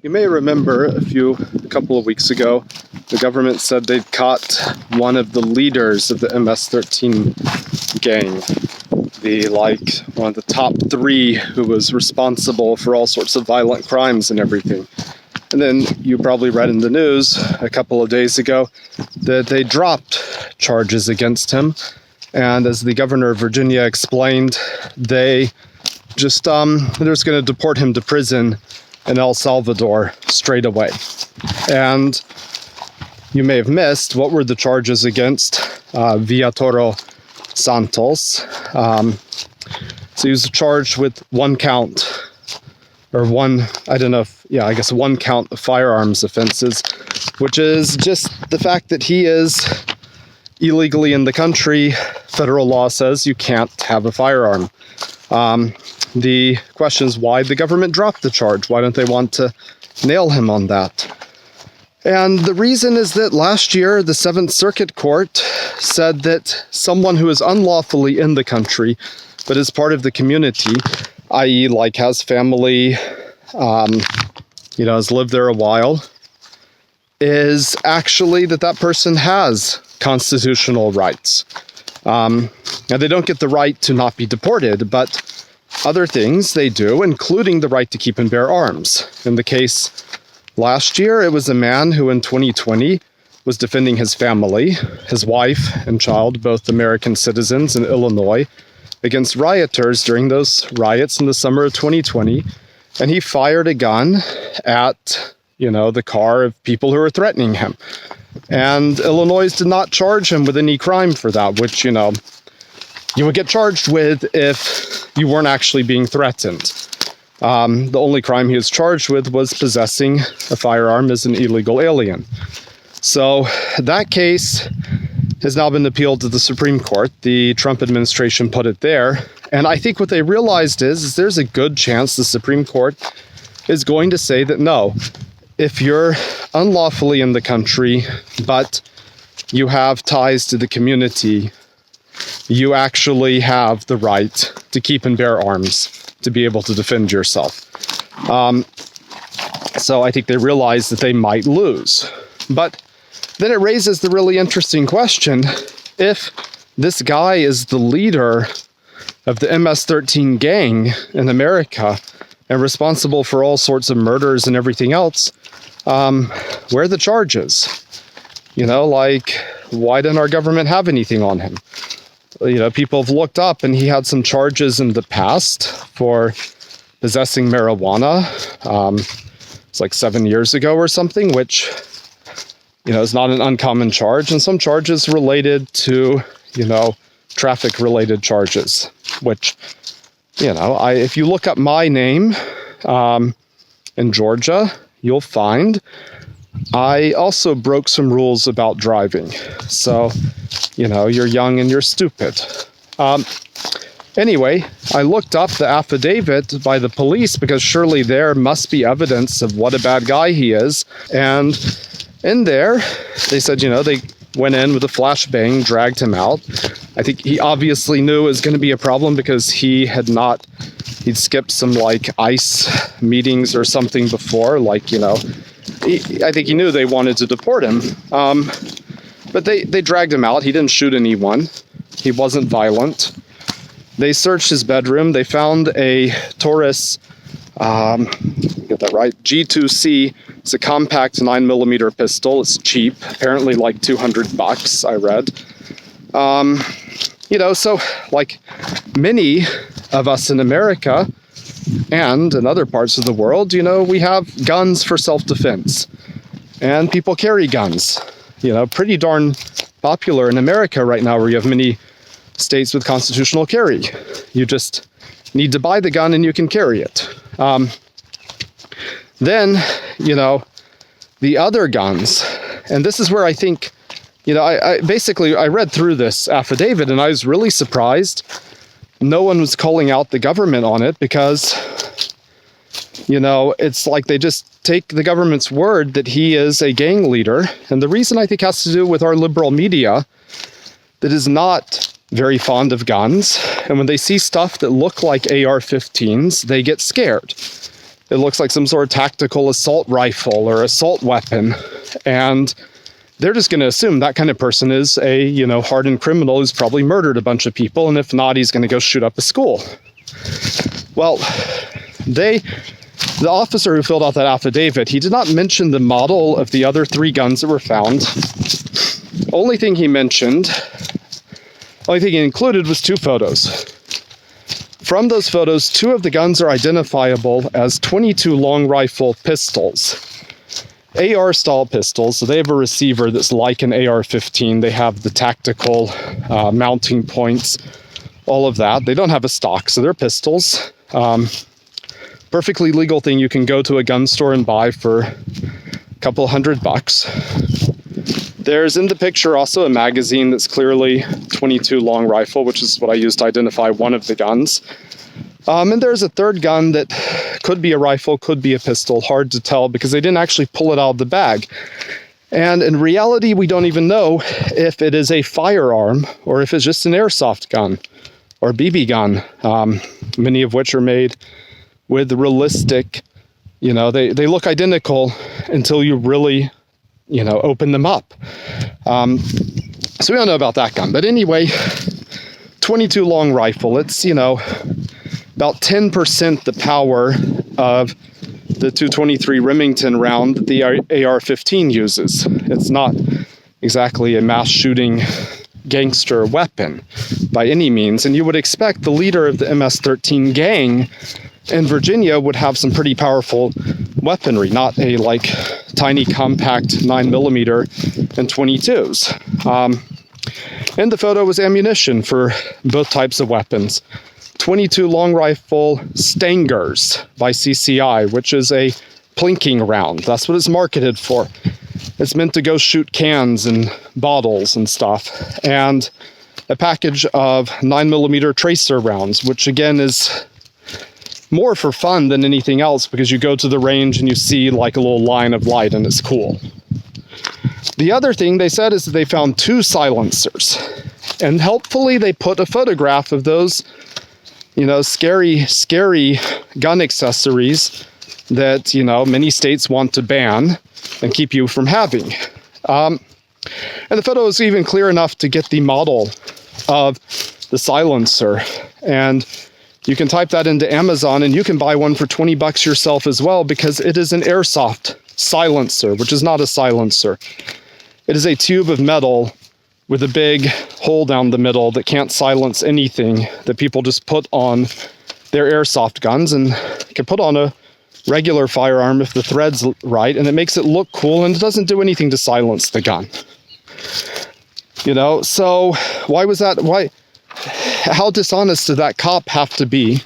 You may remember a couple of weeks ago, the government said they'd caught one of the leaders of the MS-13 gang, one of the top 3 who was responsible for all sorts of violent crimes and everything. And then you probably read in the news a couple of days ago that they dropped charges against him. And as the governor of Virginia explained, they're just going to deport him to prison in El Salvador straight away. And you may have missed, what were the charges against Villatoro Santos? So he was charged with one count of firearms offenses, which is just the fact that he is illegally in the country. Federal law says you can't have a firearm. The question is why the government dropped the charge. Why don't they want to nail him on that? And the reason is that last year, the Seventh Circuit Court said that someone who is unlawfully in the country, but is part of the community, i.e. has family, has lived there a while, is actually that person has constitutional rights. Now, they don't get the right to not be deported, but other things they do, including the right to keep and bear arms. In the case last year, it was a man who in 2020 was defending his family, his wife and child, both American citizens in Illinois, against rioters during those riots in the summer of 2020. And he fired a gun at, the car of people who were threatening him. And Illinois did not charge him with any crime for that, which, you would get charged with if you weren't actually being threatened. The only crime he was charged with was possessing a firearm as an illegal alien. So that case has now been appealed to the Supreme Court. The Trump administration put it there. And I think what they realized is there's a good chance the Supreme Court is going to say that no, if you're unlawfully in the country, but you have ties to the community, you actually have the right to keep and bear arms to be able to defend yourself. So I think they realize that they might lose. But then it raises the really interesting question, if this guy is the leader of the MS-13 gang in America and responsible for all sorts of murders and everything else, where are the charges? Why didn't our government have anything on him? People have looked up and he had some charges in the past for possessing marijuana. It's 7 years ago or something, which, is not an uncommon charge. And some charges related to, traffic-related charges, which, if you look up my name in Georgia, you'll find I also broke some rules about driving. So, you're young and you're stupid. Anyway, I looked up the affidavit by the police because surely there must be evidence of what a bad guy he is. And in there, they said, they went in with a flashbang, dragged him out. I think he obviously knew it was going to be a problem because he'd skipped some ICE meetings or something before, I think he knew they wanted to deport him. But they dragged him out. He didn't shoot anyone. He wasn't violent. They searched his bedroom. They found a Taurus, get that right, G2C. It's a compact 9mm pistol. It's cheap, apparently $200, I read. So many of us in America and in other parts of the world, we have guns for self-defense. And people carry guns. Pretty darn popular in America right now, where you have many states with constitutional carry. You just need to buy the gun and you can carry it. Then, the other guns, and this is where I think, I read through this affidavit and I was really surprised no one was calling out the government on it because, it's they just take the government's word that he is a gang leader. And the reason I think has to do with our liberal media that is not very fond of guns. And when they see stuff that look like AR-15s, they get scared. It looks like some sort of tactical assault rifle or assault weapon. And they're just going to assume that kind of person is a, hardened criminal who's probably murdered a bunch of people. And if not, he's going to go shoot up a school. Well, the officer who filled out that affidavit, he did not mention the model of the other 3 guns that were found. Only thing he included was 2 photos. From those photos, 2 of the guns are identifiable as .22 long rifle pistols. AR-style pistols, so they have a receiver that's like an AR-15. They have the tactical mounting points, all of that. They don't have a stock, so they're pistols. Perfectly legal thing you can go to a gun store and buy for a couple $100. There's in the picture also a magazine that's clearly .22 long rifle, which is what I used to identify one of the guns. And there's a 3rd gun that could be a rifle, could be a pistol, hard to tell because they didn't actually pull it out of the bag. And in reality, we don't even know if it is a firearm or if it's just an airsoft gun or BB gun, many of which are made with realistic, they look identical until you really, open them up. So we don't know about that gun. But anyway, .22 long rifle, it's, about 10% the power of the .223 Remington round that the AR-15 uses. It's not exactly a mass shooting gangster weapon by any means, and you would expect the leader of the MS-13 gang in Virginia would have some pretty powerful weaponry, not a tiny compact 9mm and 22s. And the photo was ammunition for both types of weapons. .22 long rifle Stangers by CCI, which is a plinking round. That's what it's marketed for. It's meant to go shoot cans and bottles and stuff. And a package of 9mm tracer rounds, which again is more for fun than anything else because you go to the range and you see a little line of light and it's cool. The other thing they said is that they found 2 silencers. And helpfully they put a photograph of those scary gun accessories that, many states want to ban and keep you from having. And the photo is even clear enough to get the model of the silencer. And you can type that into Amazon and you can buy one for $20 yourself as well because it is an airsoft silencer, which is not a silencer. It is a tube of metal with a big hole down the middle that can't silence anything that people just put on their airsoft guns and can put on a regular firearm if the thread's right, and it makes it look cool and it doesn't do anything to silence the gun. So why was that? How dishonest did that cop have to be?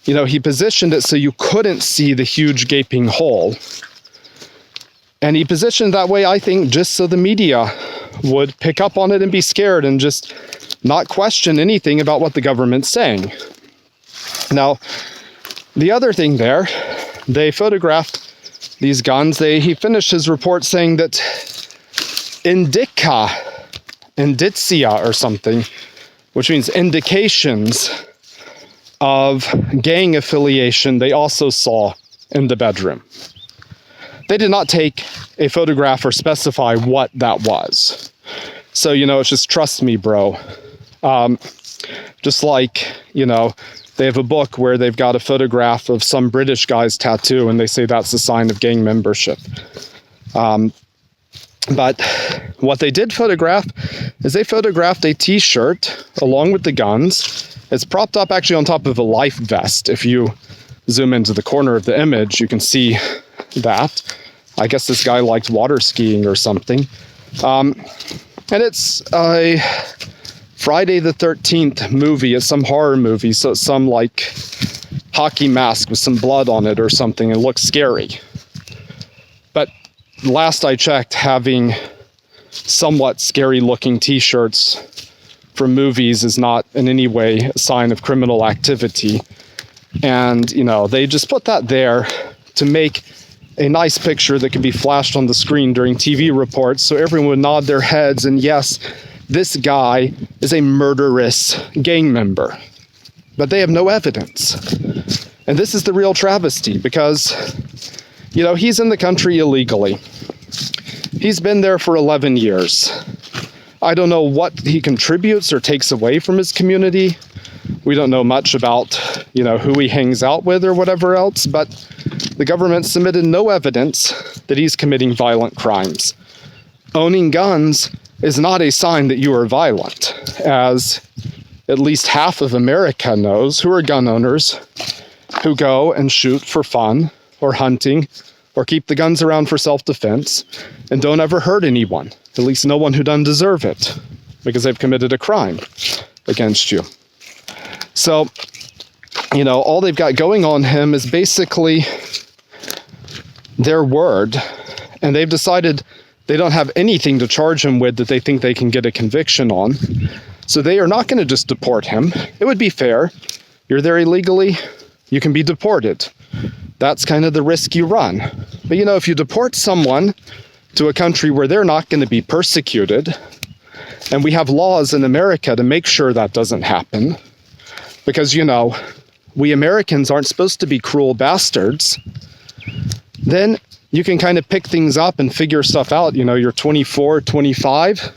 He positioned it so you couldn't see the huge gaping hole. And he positioned that way, I think, just so the media would pick up on it and be scared and just not question anything about what the government's saying. Now, the other thing there, they photographed these guns. He finished his report saying that indicia or something, which means indications of gang affiliation, they also saw in the bedroom. They did not take a photograph or specify what that was. So, it's just trust me, bro. Just like, they have a book where they've got a photograph of some British guy's tattoo and they say that's a sign of gang membership. But what they did photograph is they photographed a t-shirt along with the guns. It's propped up actually on top of a life vest. If you zoom into the corner of the image, you can see that. I guess this guy liked water skiing or something. And it's a Friday the 13th movie. It's some horror movie, so it's some hockey mask with some blood on it or something. It looks scary. But last I checked, having somewhat scary looking t-shirts from movies is not in any way a sign of criminal activity. And, they just put that there to make a nice picture that can be flashed on the screen during TV reports so everyone would nod their heads and yes, this guy is a murderous gang member. But they have no evidence. And this is the real travesty because, you know, he's in the country illegally. He's been there for 11 years. I don't know what he contributes or takes away from his community. We don't know much about, you know, who he hangs out with or whatever else, but the government submitted no evidence that he's committing violent crimes. Owning guns is not a sign that you are violent, as at least half of America knows who are gun owners who go and shoot for fun or hunting or keep the guns around for self-defense and don't ever hurt anyone, at least no one who doesn't deserve it, because they've committed a crime against you. So, you know, all they've got going on him is basically their word, and they've decided they don't have anything to charge him with that they think they can get a conviction on. So they are not going to just deport him. It would be fair. You're there illegally, you can be deported. That's kind of the risk you run. But you know, if you deport someone to a country where they're not going to be persecuted, and we have laws in America to make sure that doesn't happen, because, you know, we Americans aren't supposed to be cruel bastards, then you can kind of pick things up and figure stuff out. You know, you're 24, 25,